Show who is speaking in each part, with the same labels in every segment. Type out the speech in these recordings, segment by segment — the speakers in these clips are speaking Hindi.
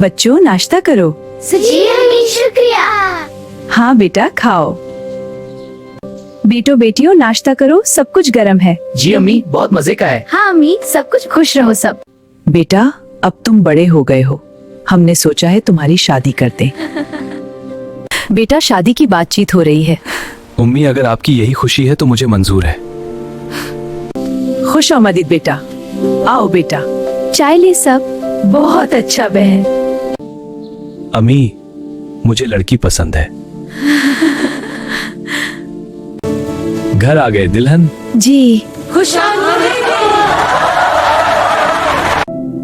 Speaker 1: बच्चों नाश्ता करो।
Speaker 2: जी अम्मी शुक्रिया।
Speaker 1: हाँ बेटा खाओ। बेटो बेटियों नाश्ता करो, सब कुछ गर्म है।
Speaker 3: जी अम्मी बहुत मजे का है।
Speaker 2: हाँ अम्मी, सब कुछ खुश रहो सब।
Speaker 1: बेटा अब तुम बड़े हो गए हो, हमने सोचा है तुम्हारी शादी कर दें। बेटा शादी की बातचीत हो रही है।
Speaker 4: उम्मी अगर आपकी यही खुशी है तो मुझे मंजूर है।
Speaker 1: खुश आमदीद बेटा, आओ बेटा
Speaker 2: चाय ले सब।
Speaker 1: बहुत अच्छा बहन।
Speaker 4: अम्मी मुझे लड़की पसंद है। घर आ गए दुल्हन।
Speaker 1: जी
Speaker 2: खुश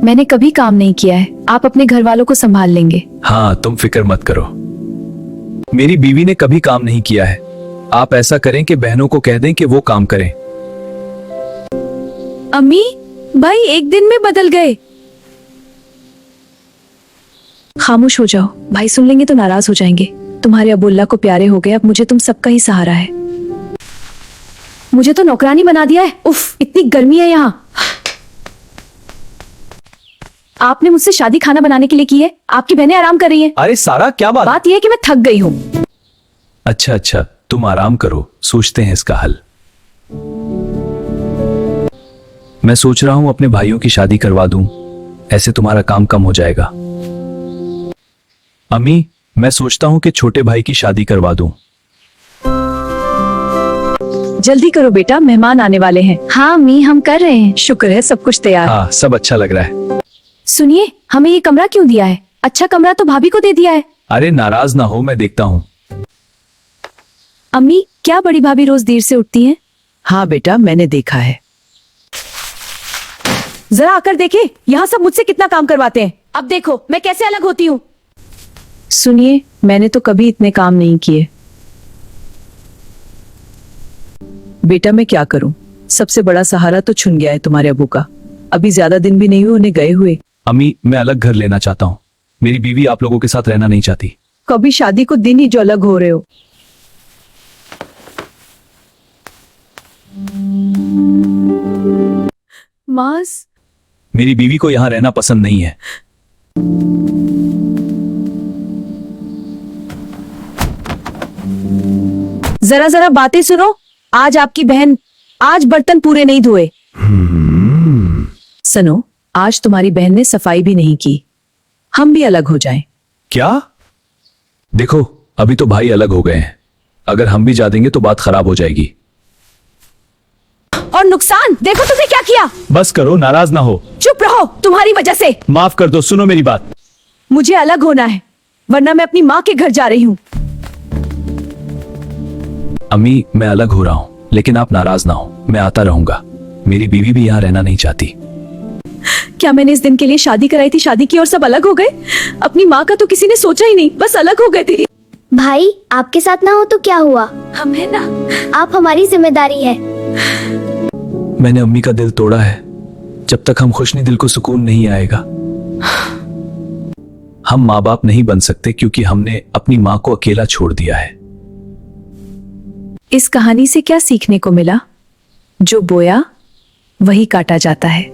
Speaker 1: मैंने कभी काम नहीं किया है, आप अपने घर वालों को संभाल लेंगे।
Speaker 4: हाँ तुम फिक्र मत करो, मेरी बीवी ने कभी काम नहीं किया है। आप ऐसा करें कि बहनों को कह दें कि वो काम करें।
Speaker 1: अम्मी भाई एक दिन में बदल गए। खामोश हो जाओ, भाई सुन लेंगे तो नाराज हो जाएंगे। तुम्हारे अबुल्ला को प्यारे हो गए, अब मुझे तुम सबका ही सहारा है। मुझे तो नौकरानी बना दिया है। उफ इतनी गर्मी है यहाँ। आपने मुझसे शादी खाना बनाने के लिए की है, आपकी बहनें आराम कर रही हैं।
Speaker 4: अरे सारा क्या
Speaker 1: बात यह है कि मैं थक गई हूँ।
Speaker 4: अच्छा तुम आराम करो, सोचते हैं इसका हल। मैं सोच रहा हूं अपने भाइयों की शादी करवा दूं, ऐसे तुम्हारा काम कम हो जाएगा। अम्मी मैं सोचता हूं कि छोटे भाई की शादी करवा दूं।
Speaker 1: जल्दी करो बेटा, मेहमान आने वाले हैं।
Speaker 2: हाँ अम्मी हम कर रहे हैं।
Speaker 1: शुक्र है सब कुछ तैयार।
Speaker 4: हाँ सब अच्छा लग रहा है।
Speaker 1: सुनिए हमें ये कमरा क्यों दिया है? अच्छा कमरा तो भाभी को दे दिया है।
Speaker 4: अरे नाराज ना हो, मैं देखता हूँ।
Speaker 1: अम्मी क्या बड़ी भाभी रोज देर से उठती हैं? हाँ बेटा मैंने देखा है। जरा आकर देखे, यहाँ सब मुझसे कितना काम करवाते हैं। अब देखो मैं कैसे अलग होती हूँ। सुनिए मैंने तो कभी इतने काम नहीं किए। बेटा मैं क्या करूं, सबसे बड़ा सहारा तो छुन गया है तुम्हारे अबू का। अभी ज्यादा दिन भी नहीं हुए उन्हें गए हुए।
Speaker 4: अम्मी मैं अलग घर लेना चाहता हूँ, मेरी बीवी आप लोगों के साथ रहना नहीं चाहती।
Speaker 1: कभी शादी को दिन ही जो अलग हो रहे हो। मास
Speaker 4: मेरी बीवी को यहाँ रहना पसंद नहीं है।
Speaker 1: जरा जरा बातें सुनो। आज आपकी बहन आज बर्तन पूरे नहीं धोए। सुनो आज तुम्हारी बहन ने सफाई भी नहीं की। हम भी अलग हो जाएं।
Speaker 4: क्या? देखो अभी तो भाई अलग हो गए हैं, अगर हम भी जा देंगे तो बात खराब हो जाएगी।
Speaker 1: और नुकसान देखो तुमने क्या किया।
Speaker 4: बस करो, नाराज ना हो।
Speaker 1: चुप रहो, तुम्हारी वजह से।
Speaker 4: माफ कर दो, सुनो मेरी बात।
Speaker 1: मुझे अलग होना है वरना मैं अपनी माँ के घर जा रही हूँ।
Speaker 4: अम्मी मैं अलग हो रहा हूँ, लेकिन आप नाराज ना हो, मैं आता रहूंगा। मेरी बीवी भी यहाँ रहना नहीं चाहती।
Speaker 1: क्या मैंने इस दिन के लिए शादी कराई थी, शादी की और सब अलग हो गए? अपनी माँ का तो किसी ने सोचा ही नहीं, बस अलग हो गए थे।
Speaker 2: भाई आपके साथ ना हो तो क्या हुआ,
Speaker 1: हम है ना।
Speaker 2: आप हमारी जिम्मेदारी है।
Speaker 4: मैंने अम्मी का दिल तोड़ा है, जब तक हम खुश नहीं दिल को सुकून नहीं आएगा। हम माँ बाप नहीं बन सकते क्योंकि हमने अपनी माँ को अकेला छोड़ दिया है।
Speaker 1: इस कहानी से क्या सीखने को मिला? जो बोया वही काटा जाता है।